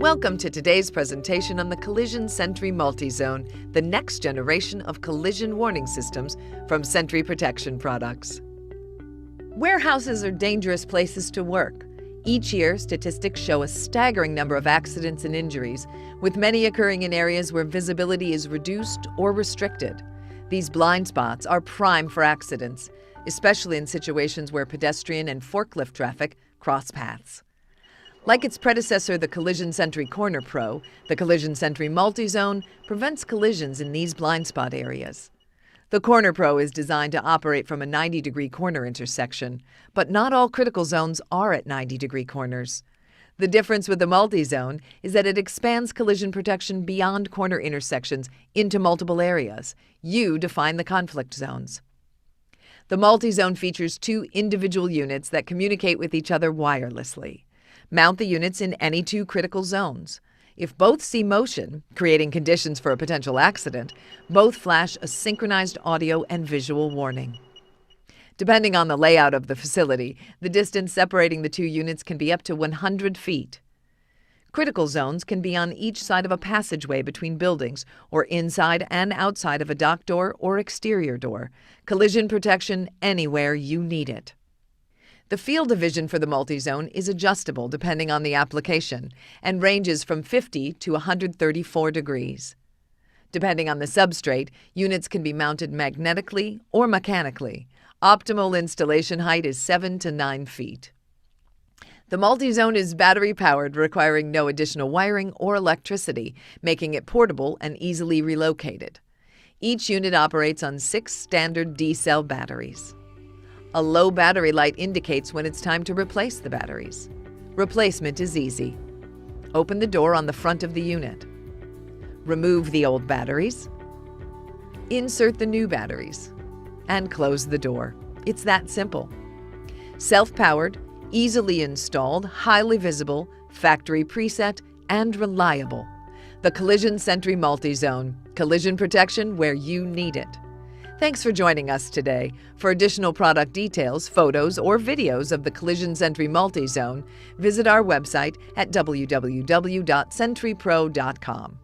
Welcome to today's presentation on the Collision SENTRY Multi-Zone, the next generation of collision warning systems from SENTRY Protection Products. Warehouses are dangerous places to work. Each year, statistics show a staggering number of accidents and injuries, with many occurring in areas where visibility is reduced or restricted. These blind spots are prime for accidents, especially in situations where pedestrian and forklift traffic cross paths. Like its predecessor, the Collision SENTRY Corner Pro, the Collision SENTRY Multi-Zone prevents collisions in these blind spot areas. The Corner Pro is designed to operate from a 90-degree corner intersection, but not all critical zones are at 90-degree corners. The difference with the Multi-Zone is that it expands collision protection beyond corner intersections into multiple areas. You define the conflict zones. The Multi-Zone features two individual units that communicate with each other wirelessly. Mount the units in any two critical zones. If both see motion, creating conditions for a potential accident, both flash a synchronized audio and visual warning. Depending on the layout of the facility, the distance separating the two units can be up to 100 feet. Critical zones can be on each side of a passageway between buildings or inside and outside of a dock door or exterior door. Collision protection anywhere you need it. The field of vision for the multi-zone is adjustable depending on the application and ranges from 50 to 134 degrees. Depending on the substrate, units can be mounted magnetically or mechanically. Optimal installation height is 7 to 9 feet. The multi-zone is battery-powered, requiring no additional wiring or electricity, making it portable and easily relocated. Each unit operates on 6 standard D-cell batteries. A low battery light indicates when it's time to replace the batteries. Replacement is easy. Open the door on the front of the unit. Remove the old batteries. Insert the new batteries. And close the door. It's that simple. Self-powered, easily installed, highly visible, factory preset, and reliable. The Collision SENTRY Multi-Zone. Collision protection where you need it. Thanks for joining us today. For additional product details, photos, or videos of the Collision SENTRY Multi-Zone, visit our website at www.sentrypro.com.